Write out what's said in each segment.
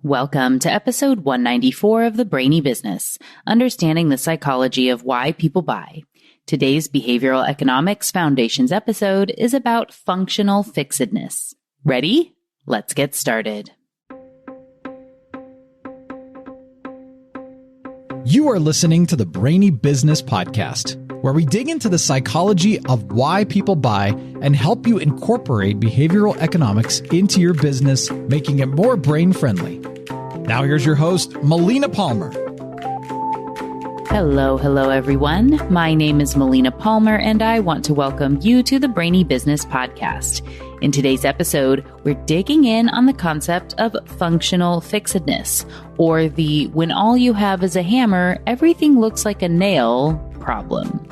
Welcome to episode 194 of the Brainy Business, Understanding the Psychology of Why People Buy. Today's Behavioral Economics Foundations episode is about functional fixedness. Ready? Let's get started. You are listening to the Brainy Business Podcast, where we dig into the psychology of why people buy and help you incorporate behavioral economics into your business, making it more brain-friendly. Now here's your host, Melina Palmer. Hello, everyone. My name is Melina Palmer, and I want to welcome you to the Brainy Business Podcast. In today's episode, we're digging in on the concept of functional fixedness, or the when all you have is a hammer, everything looks like a nail problem.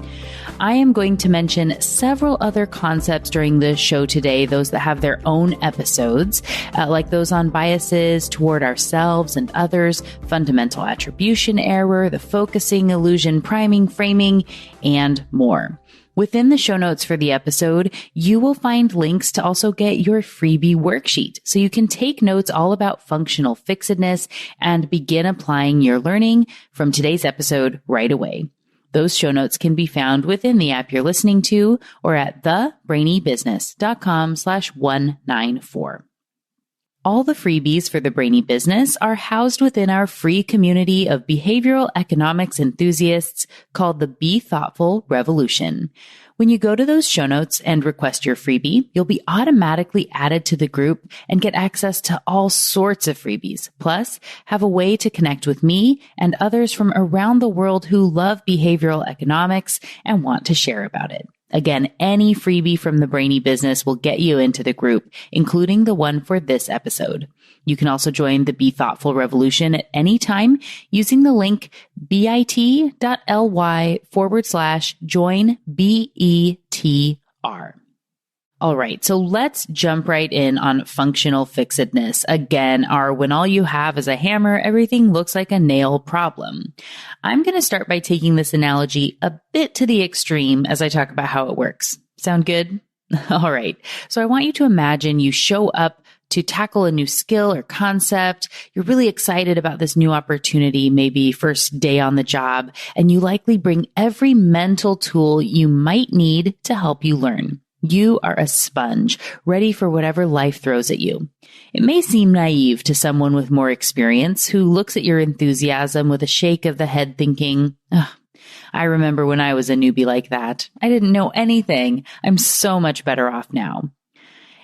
I am going to mention several other concepts during the show today, those that have their own episodes, like those on biases toward ourselves and others, fundamental attribution error, the focusing, illusion, priming, framing, and more. Within the show notes for the episode, you will find links to also get your freebie worksheet, so you can take notes all about functional fixedness and begin applying your learning from today's episode right away. Those show notes can be found within the app you're listening to or at thebrainybusiness.com/194. All the freebies for the Brainy Business are housed within our free community of behavioral economics enthusiasts called the Be Thoughtful Revolution. When you go to those show notes and request your freebie, you'll be automatically added to the group and get access to all sorts of freebies. Plus, have a way to connect with me and others from around the world who love behavioral economics and want to share about it. Again, any freebie from the Brainy Business will get you into the group, including the one for this episode. You can also join the Be Thoughtful Revolution at any time using the link bit.ly/join BETR. All right, so let's jump right in on functional fixedness. Again, our when all you have is a hammer, everything looks like a nail problem. I'm going to start by taking this analogy a bit to the extreme as I talk about how it works. Sound good? All right, so I want you to imagine you show up to tackle a new skill or concept. You're really excited about this new opportunity, maybe first day on the job, and you likely bring every mental tool you might need to help you learn. You are a sponge, ready for whatever life throws at you. It may seem naive to someone with more experience who looks at your enthusiasm with a shake of the head thinking, I remember when I was a newbie like that. I didn't know anything. I'm so much better off now.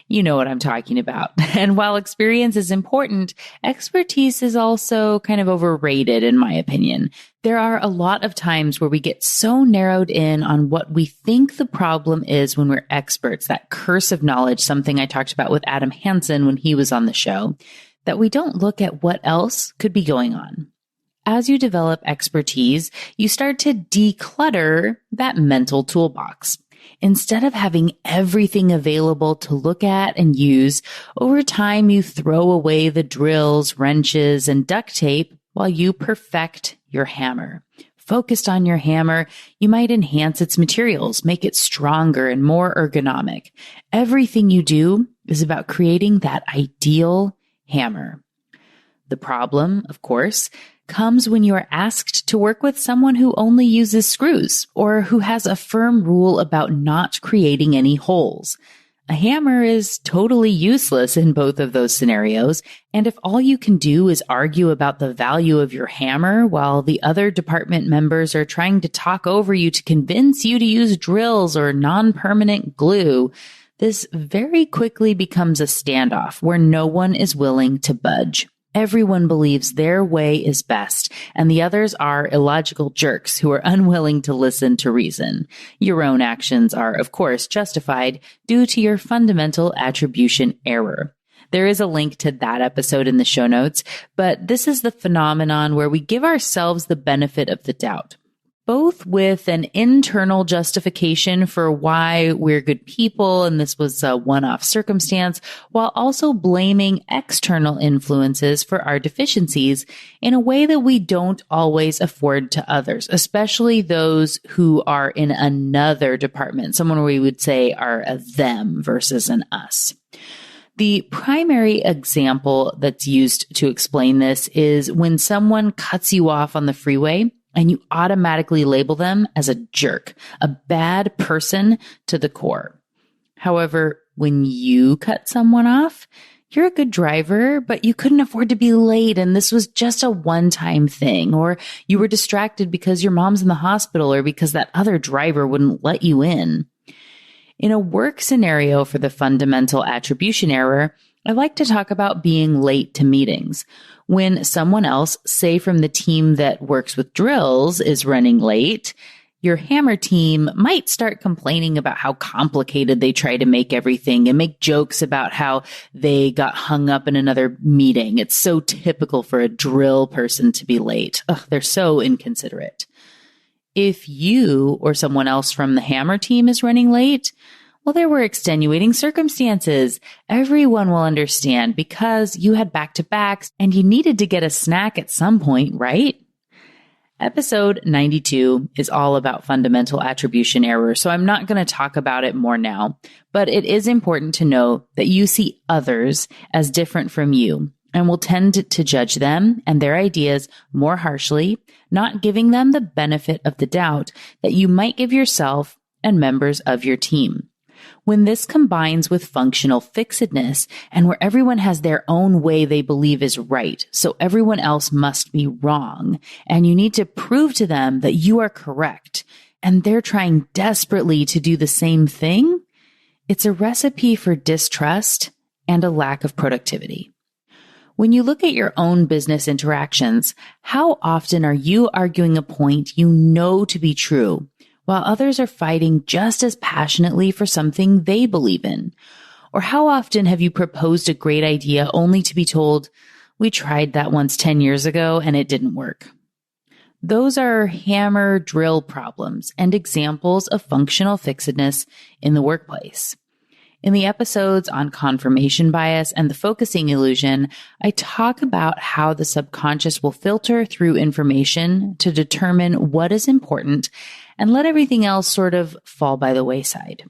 You know what I'm talking about. And while experience is important, expertise is also kind of overrated, in my opinion. There are a lot of times where we get so narrowed in on what we think the problem is when we're experts, that curse of knowledge, something I talked about with Adam Hansen when he was on the show, that we don't look at what else could be going on. As you develop expertise, you start to declutter that mental toolbox. Instead of having everything available to look at and use, over time you throw away the drills, wrenches, and duct tape while you perfect your hammer. Focused on your hammer, you might enhance its materials, make it stronger and more ergonomic. Everything you do is about creating that ideal hammer. The problem, of course, comes when you are asked to work with someone who only uses screws or who has a firm rule about not creating any holes. A hammer is totally useless in both of those scenarios, and if all you can do is argue about the value of your hammer while the other department members are trying to talk over you to convince you to use drills or non-permanent glue, this very quickly becomes a standoff where no one is willing to budge. Everyone believes their way is best, and the others are illogical jerks who are unwilling to listen to reason. Your own actions are, of course, justified due to your fundamental attribution error. There is a link to that episode in the show notes, but this is the phenomenon where we give ourselves the benefit of the doubt. both with an internal justification for why we're good people and this was a one-off circumstance, while also blaming external influences for our deficiencies in a way that we don't always afford to others, especially those who are in another department, someone we would say are a them versus an us. The primary example that's used to explain this is when someone cuts you off on the freeway and you automatically label them as a jerk, a bad person to the core. However, when you cut someone off, you're a good driver, but you couldn't afford to be late and this was just a one-time thing, or you were distracted because your mom's in the hospital or because that other driver wouldn't let you in. In a work scenario for the fundamental attribution error, I like to talk about being late to meetings. When someone else, say from the team that works with drills, is running late, your hammer team might start complaining about how complicated they try to make everything and make jokes about how they got hung up in another meeting. It's so typical for a drill person to be late. Ugh, they're so inconsiderate. If you or someone else from the hammer team is running late, well, there were extenuating circumstances. Everyone will understand because you had back-to-backs and you needed to get a snack at some point, right? Episode 92 is all about fundamental attribution error, so I'm not going to talk about it more now, but it is important to know that you see others as different from you and will tend to judge them and their ideas more harshly, not giving them the benefit of the doubt that you might give yourself and members of your team. When this combines with functional fixedness and where everyone has their own way they believe is right, so everyone else must be wrong, and you need to prove to them that you are correct, and they're trying desperately to do the same thing, it's a recipe for distrust and a lack of productivity. When you look at your own business interactions, how often are you arguing a point you know to be true, while others are fighting just as passionately for something they believe in? Or how often have you proposed a great idea only to be told, we tried that once 10 years ago and it didn't work? Those are hammer drill problems and examples of functional fixedness in the workplace. In the episodes on confirmation bias and the focusing illusion, I talk about how the subconscious will filter through information to determine what is important and let everything else sort of fall by the wayside.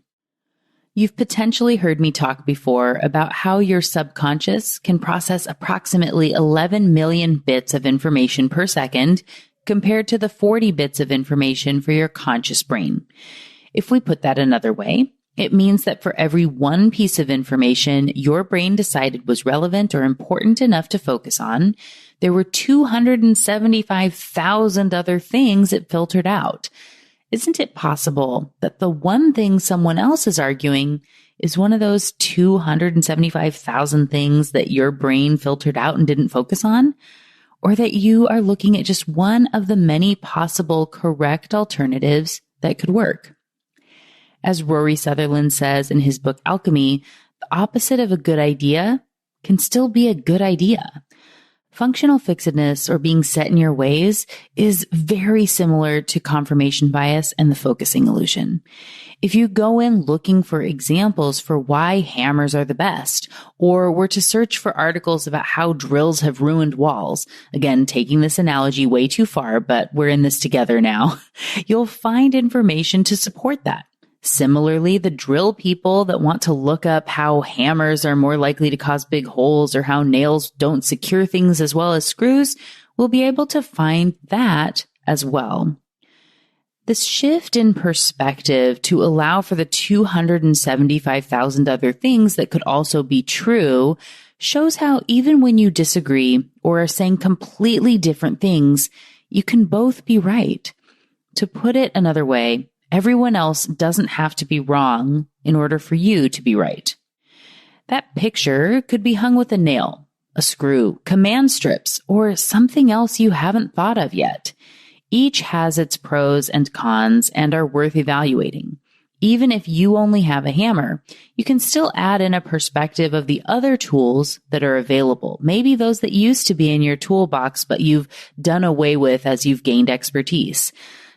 You've potentially heard me talk before about how your subconscious can process approximately 11 million bits of information per second compared to the 40 bits of information for your conscious brain. If we put that another way, it means that for every one piece of information your brain decided was relevant or important enough to focus on, there were 275,000 other things it filtered out. Isn't it possible that the one thing someone else is arguing is one of those 275,000 things that your brain filtered out and didn't focus on? Or that you are looking at just one of the many possible correct alternatives that could work? As Rory Sutherland says in his book Alchemy, the opposite of a good idea can still be a good idea. Functional fixedness, or being set in your ways, is very similar to confirmation bias and the focusing illusion. If you go in looking for examples for why hammers are the best, or were to search for articles about how drills have ruined walls, again, taking this analogy way too far, but we're in this together now, you'll find information to support that. Similarly, the drill people that want to look up how hammers are more likely to cause big holes or how nails don't secure things as well as screws will be able to find that as well. This shift in perspective to allow for the 275,000 other things that could also be true shows how even when you disagree or are saying completely different things, you can both be right. To put it another way, everyone else doesn't have to be wrong in order for you to be right. That picture could be hung with a nail, a screw, command strips, or something else you haven't thought of yet. Each has its pros and cons and are worth evaluating. Even if you only have a hammer, you can still add in a perspective of the other tools that are available. Maybe those that used to be in your toolbox, but you've done away with as you've gained expertise.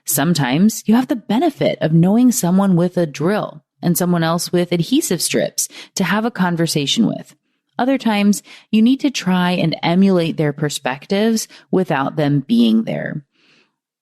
Sometimes you have the benefit of knowing someone with a drill and someone else with adhesive strips to have a conversation with. Other times, you need to try and emulate their perspectives without them being there.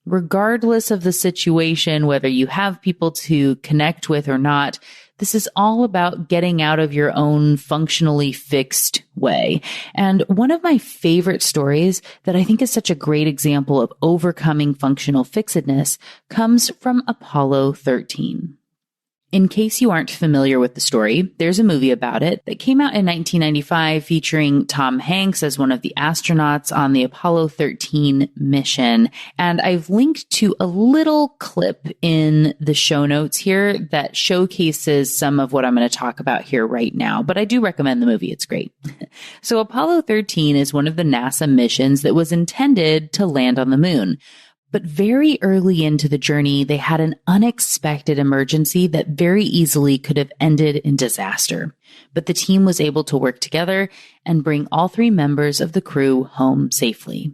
Regardless of the situation, whether you have people to connect with or not, this is all about getting out of your own functionally fixed way. And one of my favorite stories that I think is such a great example of overcoming functional fixedness comes from Apollo 13. In case you aren't familiar with the story, there's a movie about it that came out in 1995 featuring Tom Hanks as one of the astronauts on the Apollo 13 mission. And I've linked to a little clip in the show notes here that showcases some of what I'm going to talk about here right now. But I do recommend the movie. It's great. So Apollo 13 is one of the NASA missions that was intended to land on the moon. But very early into the journey, they had an unexpected emergency that very easily could have ended in disaster. But the team was able to work together and bring all 3 members of the crew home safely.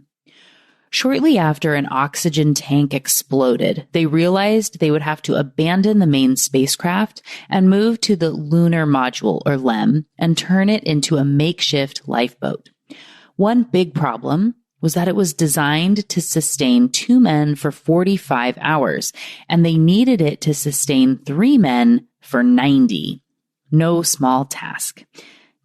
Shortly after an oxygen tank exploded, they realized they would have to abandon the main spacecraft and move to the lunar module, or LEM, and turn it into a makeshift lifeboat. One big problem was that it was designed to sustain 2 men for 45 hours, and they needed it to sustain 3 men for 90. No small task.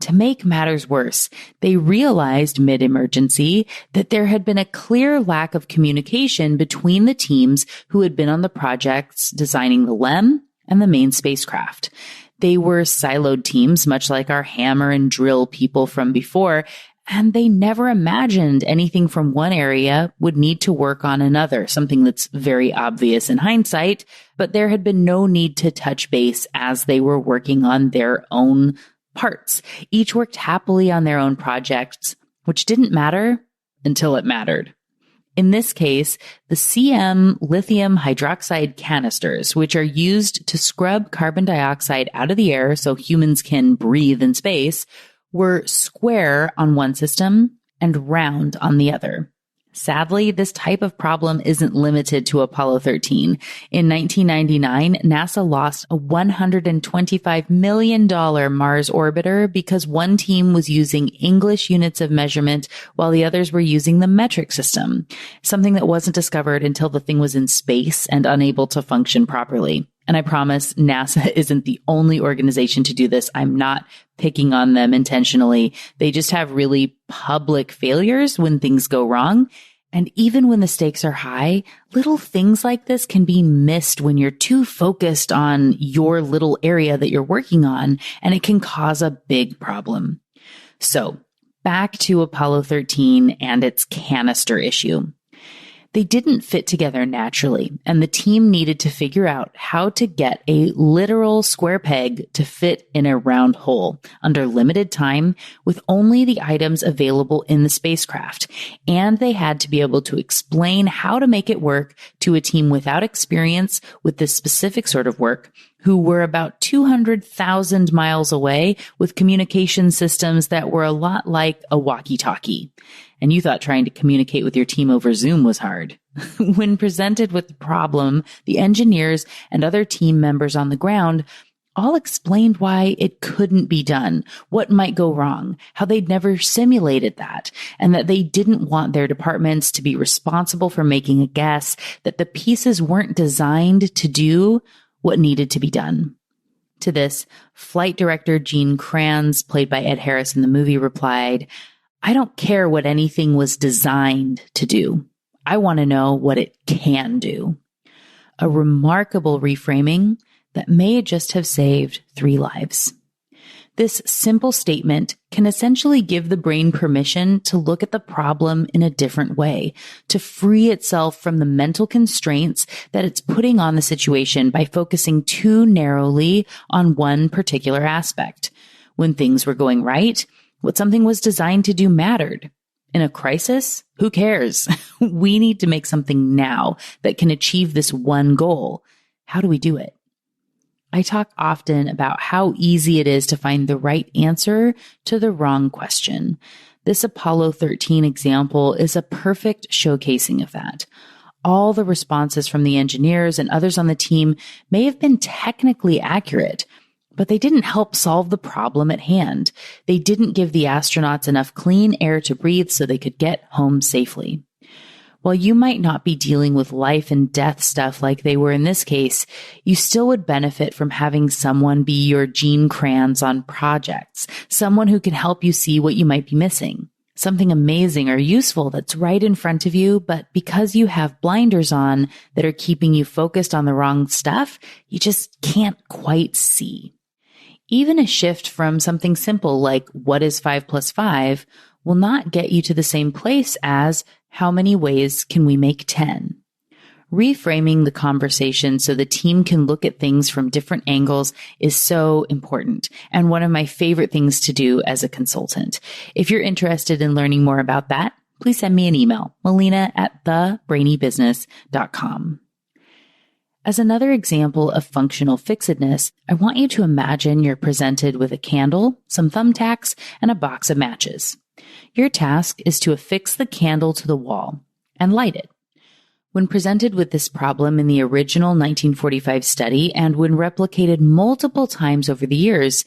To make matters worse, they realized mid-emergency that there had been a clear lack of communication between the teams who had been on the projects designing the LEM and the main spacecraft. They were siloed teams, much like our hammer and drill people from before, and they never imagined anything from one area would need to work on another, something that's very obvious in hindsight, but there had been no need to touch base as they were working on their own parts. Each worked happily on their own projects, which didn't matter until it mattered. In this case, the CM lithium hydroxide canisters, which are used to scrub carbon dioxide out of the air so humans can breathe in space, were square on one system and round on the other. Sadly, this type of problem isn't limited to Apollo 13. In 1999, NASA lost a $125 million Mars orbiter because one team was using English units of measurement while the others were using the metric system, something that wasn't discovered until the thing was in space and unable to function properly. And I promise NASA isn't the only organization to do this. I'm not picking on them intentionally. They just have really public failures when things go wrong. And even when the stakes are high, little things like this can be missed when you're too focused on your little area that you're working on, and it can cause a big problem. So back to Apollo 13 and its canister issue. They didn't fit together naturally, and the team needed to figure out how to get a literal square peg to fit in a round hole under limited time with only the items available in the spacecraft. And they had to be able to explain how to make it work to a team without experience with this specific sort of work, who were about 200,000 miles away with communication systems that were a lot like a walkie-talkie. And you thought trying to communicate with your team over Zoom was hard. When presented with the problem, the engineers and other team members on the ground all explained why it couldn't be done, what might go wrong, how they'd never simulated that, and that they didn't want their departments to be responsible for making a guess, that the pieces weren't designed to do what needed to be done. To this, flight director Gene Kranz, played by Ed Harris in the movie, replied, "I don't care what anything was designed to do. I want to know what it can do." A remarkable reframing that may just have saved 3 lives. This simple statement can essentially give the brain permission to look at the problem in a different way, to free itself from the mental constraints that it's putting on the situation by focusing too narrowly on one particular aspect. When things were going right, what something was designed to do mattered. In a crisis, who cares? We need to make something now that can achieve this one goal. How do we do it? I talk often about how easy it is to find the right answer to the wrong question. This Apollo 13 example is a perfect showcasing of that. All the responses from the engineers and others on the team may have been technically accurate, but they didn't help solve the problem at hand. They didn't give the astronauts enough clean air to breathe so they could get home safely. While you might not be dealing with life and death stuff like they were in this case, you still would benefit from having someone be your Gene Kranz on projects, someone who can help you see what you might be missing. Something amazing or useful that's right in front of you, but because you have blinders on that are keeping you focused on the wrong stuff, you just can't quite see. Even a shift from something simple like what is 5 plus 5 will not get you to the same place as how many ways can we make 10? Reframing the conversation so the team can look at things from different angles is so important and one of my favorite things to do as a consultant. If you're interested in learning more about that, please send me an email, melina@thebrainybusiness.com. As another example of functional fixedness, I want you to imagine you're presented with a candle, some thumbtacks, and a box of matches. Your task is to affix the candle to the wall and light it. When presented with this problem in the original 1945 study and when replicated multiple times over the years,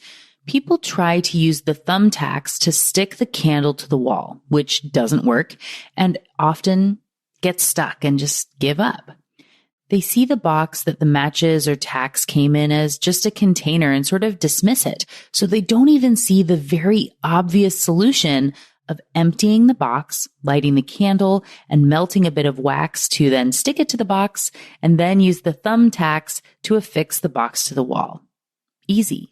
people try to use the thumbtacks to stick the candle to the wall, which doesn't work and often get stuck and just give up. They see the box that the matches or tacks came in as just a container and sort of dismiss it. So they don't even see the very obvious solution of emptying the box, lighting the candle, and melting a bit of wax to then stick it to the box, and then use the thumbtacks to affix the box to the wall. Easy.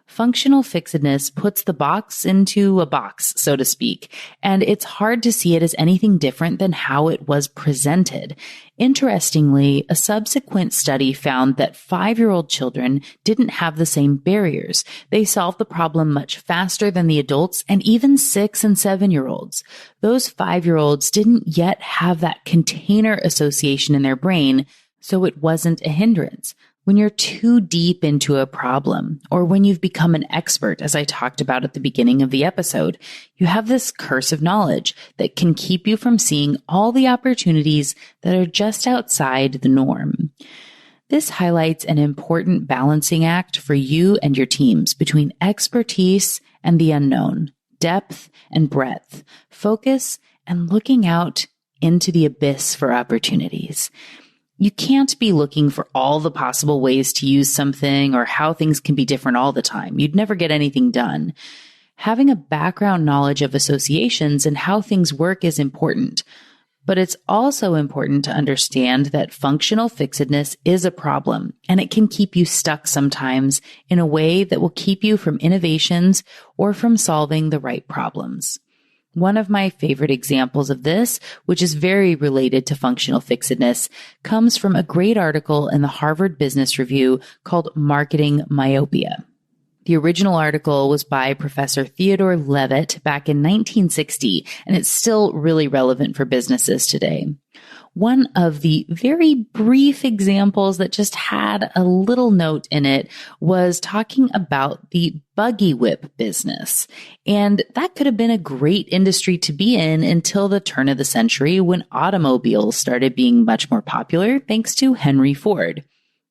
Functional fixedness puts the box into a box, so to speak, and it's hard to see it as anything different than how it was presented. Interestingly, a subsequent study found that 5-year-old children didn't have the same barriers. They solved the problem much faster than the adults and even 6 and 7-year-olds. Those 5-year-olds didn't yet have that container association in their brain, so it wasn't a hindrance. When you're too deep into a problem, or when you've become an expert, as I talked about at the beginning of the episode, you have this curse of knowledge that can keep you from seeing all the opportunities that are just outside the norm. This highlights an important balancing act for you and your teams between expertise and the unknown, depth and breadth, focus and looking out into the abyss for opportunities. You can't be looking for all the possible ways to use something or how things can be different all the time. You'd never get anything done. Having a background knowledge of associations and how things work is important, but it's also important to understand that functional fixedness is a problem and it can keep you stuck sometimes in a way that will keep you from innovations or from solving the right problems. One of my favorite examples of this, which is very related to functional fixedness, comes from a great article in the Harvard Business Review called Marketing Myopia. The original article was by Professor Theodore Levitt back in 1960, and it's still really relevant for businesses today. One of the very brief examples that just had a little note in it was talking about the buggy whip business. And that could have been a great industry to be in until the turn of the century when automobiles started being much more popular thanks to Henry Ford.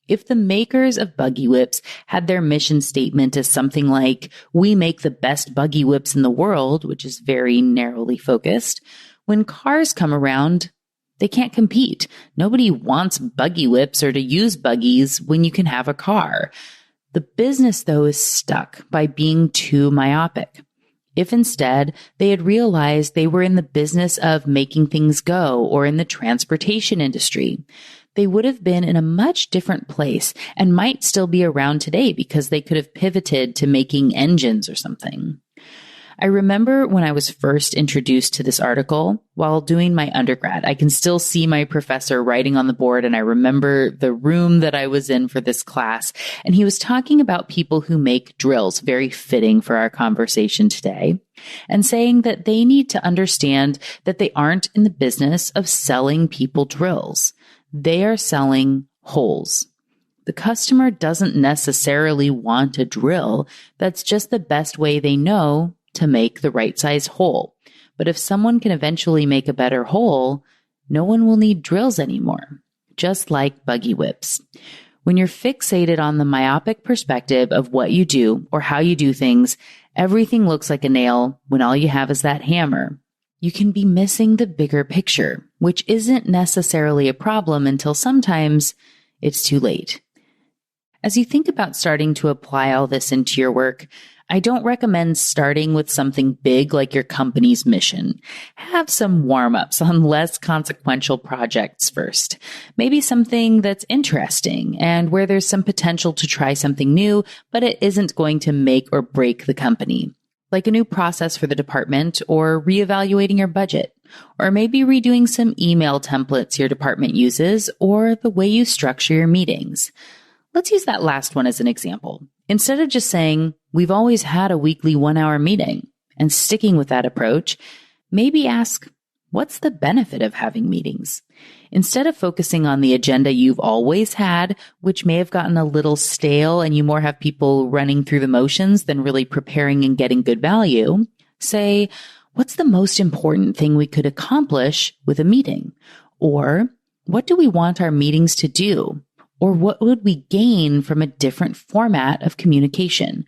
If the makers of buggy whips had their mission statement as something like, "We make the best buggy whips in the world," which is very narrowly focused, when cars come around, they can't compete. Nobody wants buggy whips or to use buggies when you can have a car. The business, though, is stuck by being too myopic. If instead they had realized they were in the business of making things go or in the transportation industry, they would have been in a much different place and might still be around today because they could have pivoted to making engines or something. I remember when I was first introduced to this article while doing my undergrad. I can still see my professor writing on the board, and I remember the room that I was in for this class. And he was talking about people who make drills, very fitting for our conversation today, and saying that they need to understand that they aren't in the business of selling people drills. They are selling holes. The customer doesn't necessarily want a drill. That's just the best way they know to make the right size hole. But if someone can eventually make a better hole, no one will need drills anymore, just like buggy whips. When you're fixated on the myopic perspective of what you do or how you do things, everything looks like a nail when all you have is that hammer. you can be missing the bigger picture, which isn't necessarily a problem until sometimes it's too late. As you think about starting to apply all this into your work, I don't recommend starting with something big like your company's mission. Have some warm-ups on less consequential projects first. Maybe something that's interesting and where there's some potential to try something new, but it isn't going to make or break the company. Like a new process for the department, or reevaluating your budget, or maybe redoing some email templates your department uses, or the way you structure your meetings. Let's use that last one as an example. Instead of just saying, we've always had a weekly 1-hour meeting, and sticking with that approach, maybe ask, what's the benefit of having meetings? Instead of focusing on the agenda you've always had, which may have gotten a little stale and you more have people running through the motions than really preparing and getting good value, say, what's the most important thing we could accomplish with a meeting? Or what do we want our meetings to do? Or what would we gain from a different format of communication?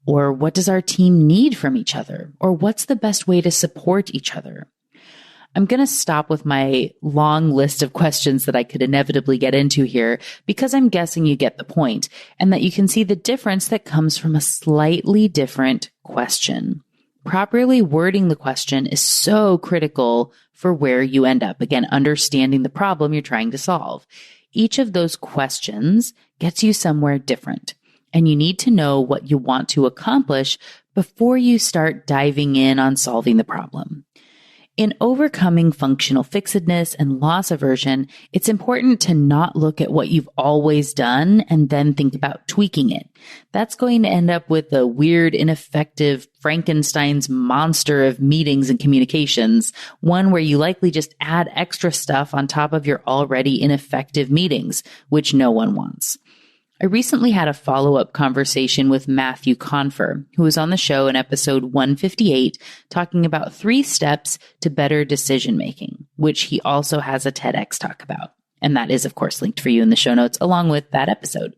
Or what does our team need from each other? Or what's the best way to support each other? I'm going to stop with my long list of questions that I could inevitably get into here because I'm guessing you get the point and that you can see the difference that comes from a slightly different question. Properly wording the question is so critical for where you end up. Again, understanding the problem you're trying to solve. Each of those questions gets you somewhere different, and you need to know what you want to accomplish before you start diving in on solving the problem. In overcoming functional fixedness and loss aversion, it's important to not look at what you've always done and then think about tweaking it. That's going to end up with a weird, ineffective Frankenstein's monster of meetings and communications, one where you likely just add extra stuff on top of your already ineffective meetings, which no one wants. I recently had a follow-up conversation with Matthew Confer, who was on the show in episode 158, talking about 3 steps to better decision-making, which he also has a TEDx talk about. And that is, of course, linked for you in the show notes along with that episode.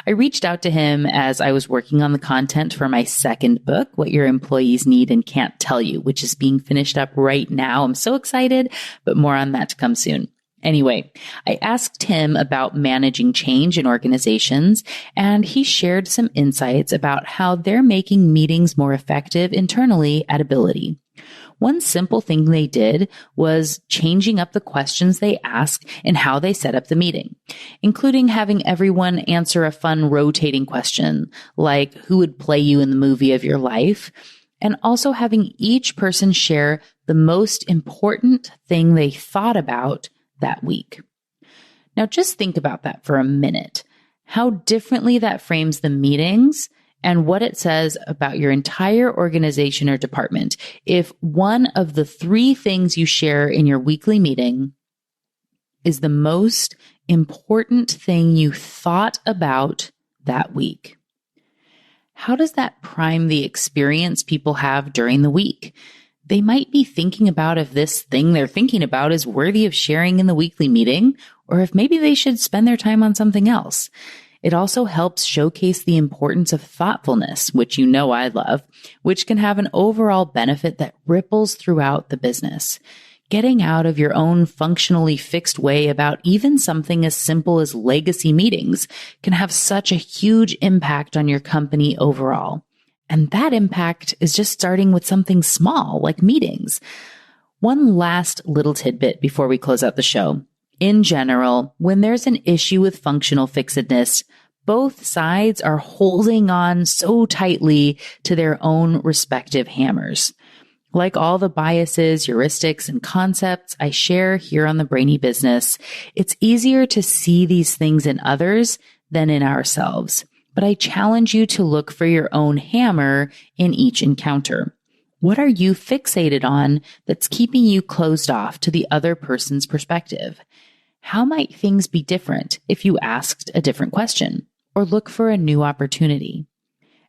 I reached out to him as I was working on the content for my second book, What Your Employees Need and Can't Tell You, which is being finished up right now. I'm so excited, but more on that to come soon. Anyway, I asked him about managing change in organizations, and he shared some insights about how they're making meetings more effective internally at Ability. One simple thing they did was changing up the questions they ask and how they set up the meeting, including having everyone answer a fun rotating question, like who would play you in the movie of your life, and also having each person share the most important thing they thought about that week. Now, just think about that for a minute, how differently that frames the meetings and what it says about your entire organization or department if one of the 3 things you share in your weekly meeting is the most important thing you thought about that week. How does that prime the experience people have during the week? They might be thinking about if this thing they're thinking about is worthy of sharing in the weekly meeting, or if maybe they should spend their time on something else. It also helps showcase the importance of thoughtfulness, which you know I love, which can have an overall benefit that ripples throughout the business. Getting out of your own functionally fixed way about even something as simple as legacy meetings can have such a huge impact on your company overall. And that impact is just starting with something small like meetings. One last little tidbit before we close out the show. In general, when there's an issue with functional fixedness, both sides are holding on so tightly to their own respective hammers. Like all the biases, heuristics, and concepts I share here on the Brainy Business, it's easier to see these things in others than in ourselves. But I challenge you to look for your own hammer in each encounter. What are you fixated on that's keeping you closed off to the other person's perspective? How might things be different if you asked a different question or look for a new opportunity?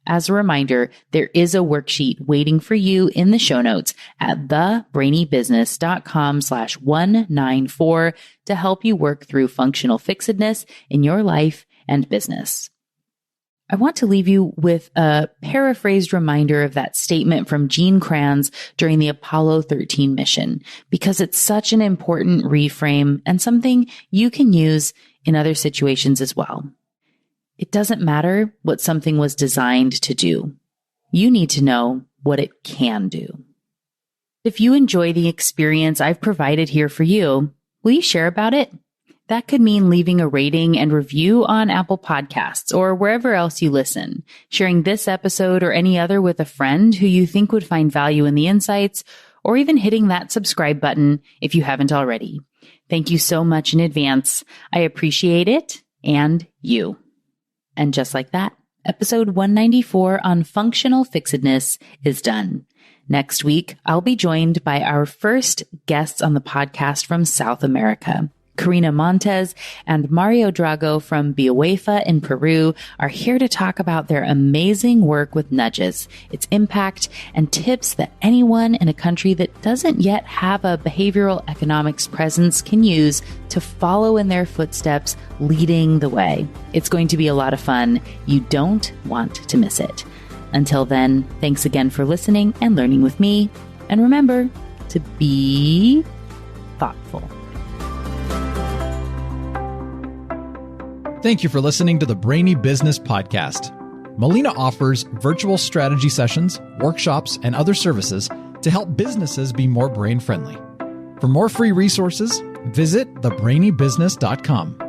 As a reminder, there is a worksheet waiting for you in the show notes at thebrainybusiness.com/194 to help you work through functional fixedness in your life and business. I want to leave you with a paraphrased reminder of that statement from Gene Kranz during the Apollo 13 mission, because it's such an important reframe and something you can use in other situations as well. It doesn't matter what something was designed to do. You need to know what it can do. If you enjoy the experience I've provided here for you, will you share about it? That could mean leaving a rating and review on Apple Podcasts or wherever else you listen, sharing this episode or any other with a friend who you think would find value in the insights, or even hitting that subscribe button if you haven't already. Thank you so much in advance. I appreciate it and you. And just like that, episode 194 on functional fixedness is done. Next week, I'll be joined by our first guests on the podcast from South America. Karina Montes and Mario Drago from Biuefa in Peru are here to talk about their amazing work with nudges, its impact, and tips that anyone in a country that doesn't yet have a behavioral economics presence can use to follow in their footsteps, leading the way. It's going to be a lot of fun. You don't want to miss it. Until then, thanks again for listening and learning with me. And remember to be thoughtful. Thank you for listening to the Brainy Business Podcast. Molina offers virtual strategy sessions, workshops, and other services to help businesses be more brain-friendly. For more free resources, visit thebrainybusiness.com.